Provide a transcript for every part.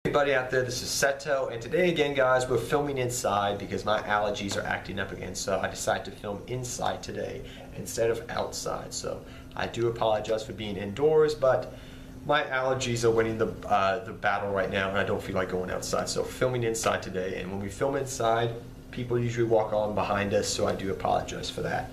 Everybody out there, this is Seto, and today again guys, we're filming inside because my allergies are acting up again, so I decided to film inside today instead of outside. So I do apologize for being indoors, but my allergies are winning the battle right now, and I don't feel like going outside, so filming inside today. And when we film inside, people usually walk on behind us, so I do apologize for that.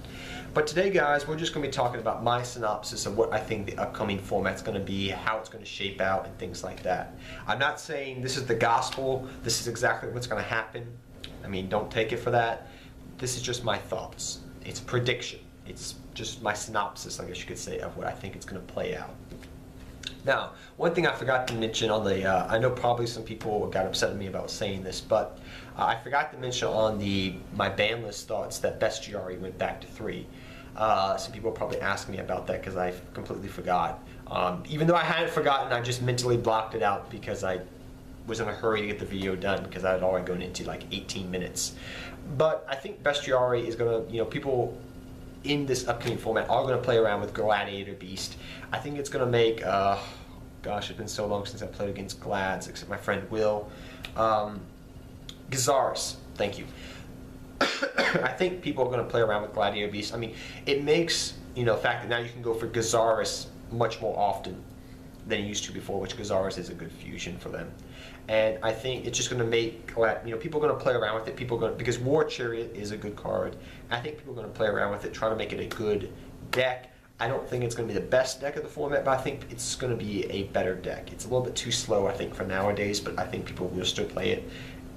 But today guys, we're just going to be talking about my synopsis of what I think the upcoming format's going to be, how it's going to shape out, and things like that. I'm not saying this is the gospel, this is exactly what's going to happen. I mean, don't take it for that. This is just my thoughts. It's a prediction. It's just my synopsis, I guess you could say, of what I think it's going to play out. Now, one thing I forgot to mention on the, I know probably some people got upset at me about saying this, but I forgot to mention on my ban list thoughts that Bestiary went back to 3. Some people probably asked me about that because I completely forgot. Even though I hadn't forgotten, I just mentally blocked it out because I was in a hurry to get the video done because I had already gone into like 18 minutes. But I think Bestiary is going to, people in this upcoming format are going to play around with Gladiator Beast. I think it's going to make, gosh, it's been so long since I played against Glads, except my friend Will. Gazaris, thank you. I think people are going to play around with Gladiator Beast. I mean, it makes, the fact that now you can go for Gazaris much more often than you used to before, which Gazaris is a good fusion for them. And I think it's just going to make, people are going to play around with it. Because War Chariot is a good card. I think people are going to play around with it, trying to make it a good deck. I don't think it's going to be the best deck of the format, but I think it's going to be a better deck. It's a little bit too slow, I think, for nowadays, but I think people will still play it.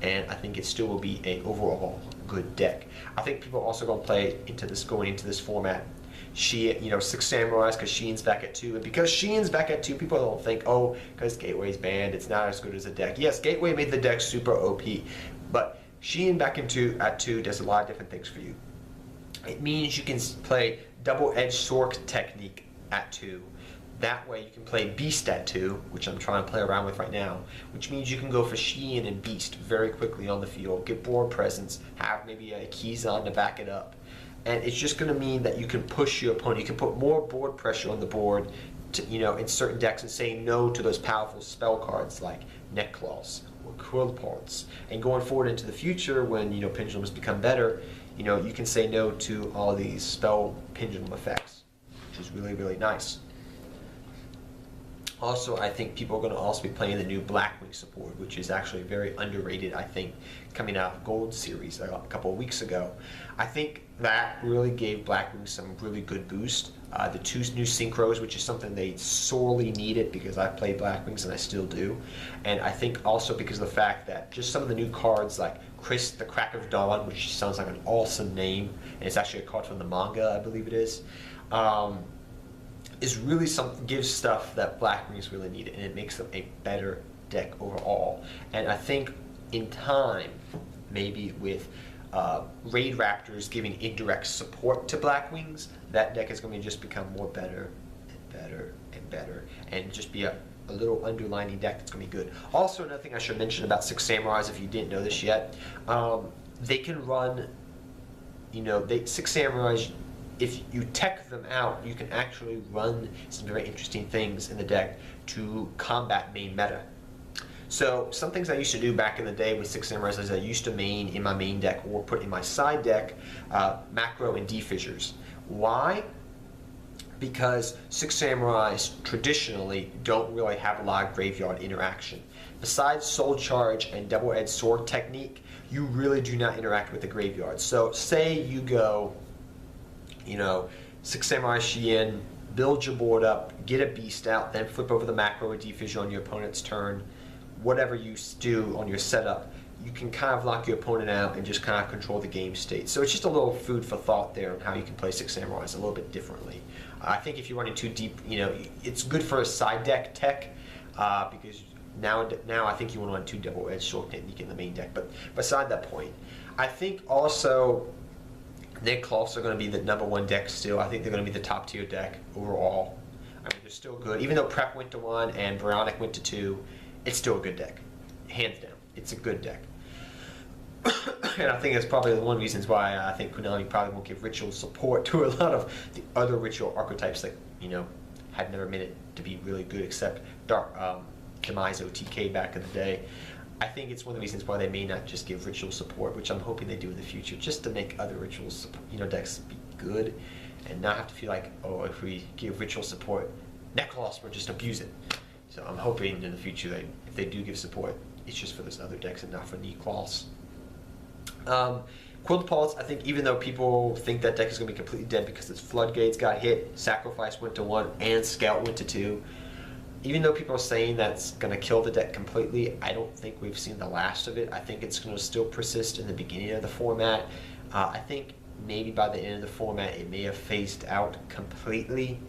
And I think it still will be a overall good deck. I think people are also going to play into this, going into this format. 6 Samurais, because Sheen's back at 2, and because Sheen's back at 2, people don't think, oh, because Gateway's banned, it's not as good as a deck. Yes, Gateway made the deck super OP, but Sheen back at 2 does a lot of different things for you. It means you can play double-edged sword technique at 2. That way you can play Beast at 2, which I'm trying to play around with right now, which means you can go for Sheen and Beast very quickly on the field, get board presence, have maybe a Keys on to back it up. And it's just going to mean that you can push your opponent. You can put more board pressure on the board, in certain decks, and say no to those powerful spell cards like Neck Claws or Quilt Pulse. And going forward into the future, when pendulums become better, you can say no to all these spell pendulum effects, which is really, really nice. Also, I think people are going to also be playing the new Blackwing support, which is actually very underrated, I think, coming out of Gold Series a couple of weeks ago. I think that really gave Blackwing some really good boost. The 2 new synchros, which is something they sorely needed because I played Blackwings and I still do. And I think also because of the fact that just some of the new cards like Chris, the Crack of Dawn, which sounds like an awesome name, and it's actually a card from the manga, I believe it is really gives stuff that Blackwings really needed, and it makes them a better deck overall. And I think in time, maybe with Raid Raptors giving indirect support to Blackwings, that deck is going to just become more better and better and better, and just be a little underlining deck that's going to be good. Also, another thing I should mention about 6 Samurais, if you didn't know this yet, they can run, 6 Samurais, if you tech them out, you can actually run some very interesting things in the deck to combat main meta. So some things I used to do back in the day with 6 Samurais is I used to main in my main deck or put in my side deck macro and D-fissures. Why? Because 6 Samurais traditionally don't really have a lot of graveyard interaction. Besides Soul Charge and double-edged sword technique, you really do not interact with the graveyard. So say you go 6 Samurai Shien, build your board up, get a Beast out, then flip over the macro or D-fissure on your opponent's turn. Whatever you do on your setup, you can kind of lock your opponent out and just kind of control the game state. So it's just a little food for thought there on how you can play 6 Samurais a little bit differently. I think if you're running too deep, it's good for a side deck tech because now I think you want to run 2 double-edged sword technique in the main deck. But beside that point, I think also Neck Claws are going to be the #1 deck still. I think they're going to be the top tier deck overall. I mean, they're still good. Even though Prep went to 1 and Bionic went to 2, it's still a good deck. Hands down. It's a good deck. And I think that's probably one of the reasons why I think Konami probably won't give Ritual support to a lot of the other Ritual archetypes that, had never made it to be really good, except Demise OTK back in the day. I think it's one of the reasons why they may not just give ritual support, which I'm hoping they do in the future, just to make other rituals, decks be good, and not have to feel like, oh, if we give ritual support, Necrolos will just abuse it. So I'm hoping in the future that if they do give support, it's just for those other decks and not for Necrolos. Quilt Pulse, I think even though people think that deck is going to be completely dead because its Floodgates got hit, Sacrifice went to 1, and Scout went to 2, even though people are saying that's going to kill the deck completely, I don't think we've seen the last of it. I think it's going to still persist in the beginning of the format. I think maybe by the end of the format it may have phased out completely,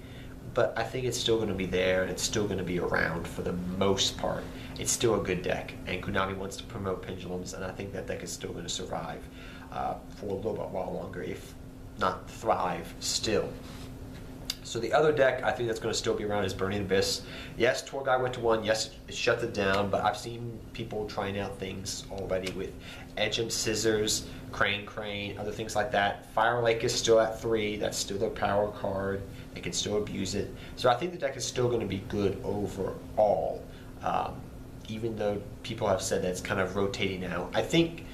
but I think it's still going to be there and it's still going to be around for the most part. It's still a good deck, and Konami wants to promote pendulums, and I think that deck is still going to survive for a little bit while longer, if not thrive still. So the other deck I think that's going to still be around is Burning Abyss. Yes, Tour Guide went to 1. Yes, it shut it down, but I've seen people trying out things already with Edge and Scissors, Crane, other things like that. Fire Lake is still at 3. That's still their power card. They can still abuse it. So I think the deck is still going to be good overall, even though people have said that it's kind of rotating out. I think,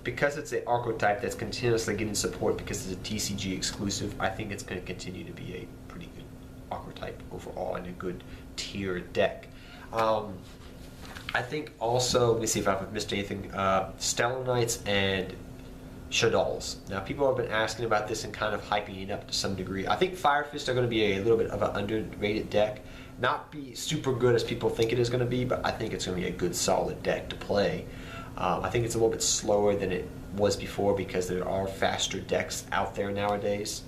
because it's an archetype that's continuously getting support because it's a TCG exclusive, I think it's going to continue to be a pretty good archetype overall and a good tier deck. I think also, let me see if I've missed anything, Stellar Knights and Shaddolls. Now people have been asking about this and kind of hyping it up to some degree. I think Fire Fist are going to be a little bit of an underrated deck. Not be super good as people think it is going to be, but I think it's going to be a good solid deck to play. I think it's a little bit slower than it was before because there are faster decks out there nowadays.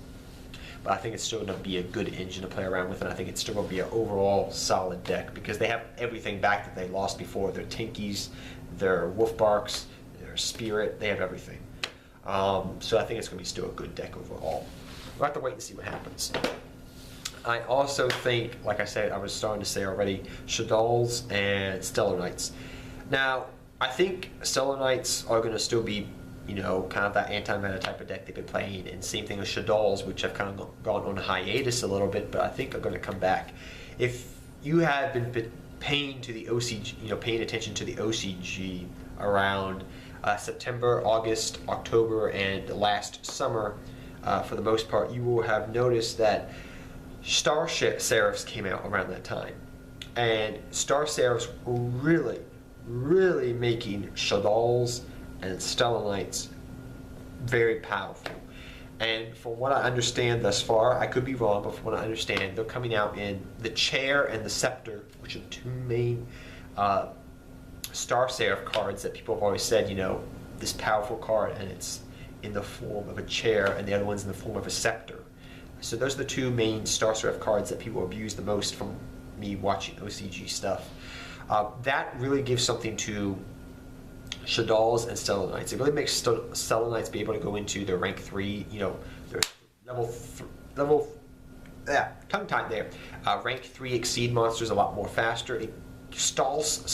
But I think it's still going to be a good engine to play around with, and I think it's still going to be an overall solid deck because they have everything back that they lost before. Their Tinkies, their Wolfbarks, their Spirit, they have everything. So I think it's going to be still a good deck overall. We'll have to wait and see what happens. I also think, like I said, I was starting to say already, Shaddolls and Stellar Knights. Now, I think Stellar Knights are going to still be, kind of that anti-meta type of deck they've been playing, and same thing with Shaddolls, which have kind of gone on hiatus a little bit, but I think are going to come back. If you have been paying to the OCG, paying attention to the OCG around September, August, October, and last summer, for the most part, you will have noticed that Star Seraphs came out around that time, and Star Seraphs were really making Shaddolls and Stellar Knights very powerful. And from what I understand thus far, I could be wrong, but from what I understand, they're coming out in the Chair and the Scepter, which are the two main Star Seraph cards that people have always said, this powerful card, and it's in the form of a chair, and the other one's in the form of a scepter. So those are the two main Star Seraph cards that people abuse the most from me watching OCG stuff. That really gives something to Shaddolls and Stellar Knights. It really makes Stellar Knights be able to go into their rank 3, their tongue-tied there. Rank 3 exceed monsters a lot more faster. Shaddolls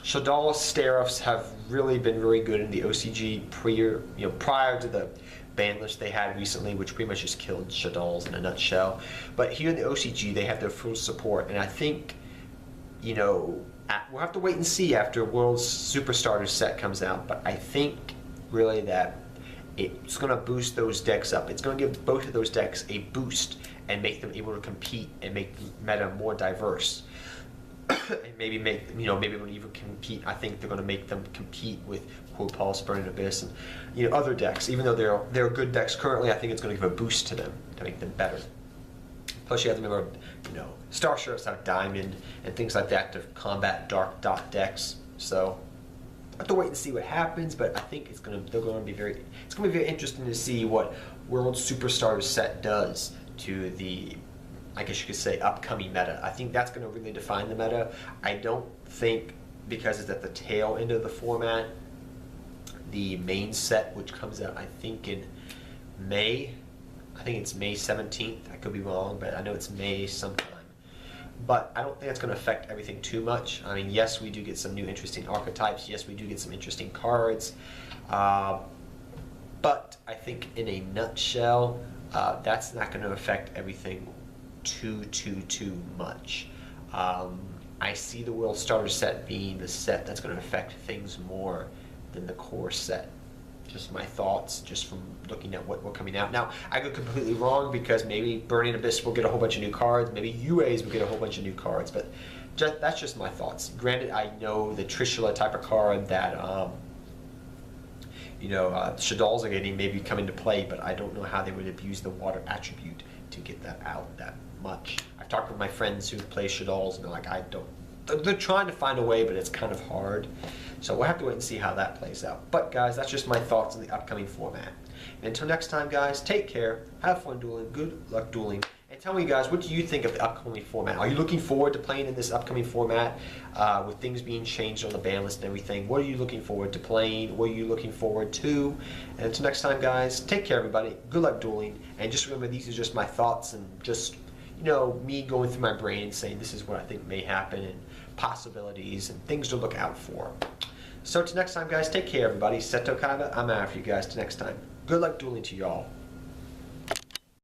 Seraphs have really been very good in the OCG prior to the ban list they had recently, which pretty much just killed Shaddolls in a nutshell. But here in the OCG, they have their full support, and I think, we'll have to wait and see after World's Super Starter set comes out, but I think really that it's going to boost those decks up. It's going to give both of those decks a boost and make them able to compete and make the meta more diverse. And maybe maybe when even compete, I think they're going to make them compete with Quilt Pulse, Burning Abyss, and other decks. Even though they're good decks currently, I think it's going to give a boost to them to make them better. Plus, you have to remember, Star Seraphs have Diamond and things like that to combat dark dot decks. So I have to wait and see what happens, but I think it's going to be very interesting to see what World Super Starter set does to the, I guess you could say, upcoming meta. I think that's going to really define the meta. I don't think, because it's at the tail end of the format, the main set, which comes out I think in May, I think it's May 17th, I could be wrong, but I know it's May sometime. But I don't think that's going to affect everything too much. I mean, yes, we do get some new interesting archetypes, yes, we do get some interesting cards, but I think in a nutshell, that's not going to affect everything too much. I see the World Starter set being the set that's going to affect things more than the core set. Just my thoughts, just from looking at what we're coming out. Now, I could completely wrong, because maybe Burning Abyss will get a whole bunch of new cards, maybe UAs will get a whole bunch of new cards, but that's just my thoughts. Granted, I know the Trishula type of card that Shadalls are getting maybe come into play, but I don't know how they would abuse the water attribute to get that out that much. I've talked with my friends who play Shadalls, and they're like, they're trying to find a way, but it's kind of hard. So we'll have to wait and see how that plays out. But guys, that's just my thoughts on the upcoming format. And until next time, guys, take care, have fun dueling, good luck dueling, and tell me, guys, what do you think of the upcoming format? Are you looking forward to playing in this upcoming format with things being changed on the ban list and everything? What are you looking forward to playing? What are you looking forward to? And until next time, guys, take care, everybody. Good luck dueling. And just remember, these are just my thoughts and just, me going through my brain and saying this is what I think may happen and possibilities and things to look out for. So till next time, guys, take care, everybody. Seto Kaiba, I'm out for you guys. Till next time. Good luck dueling to y'all.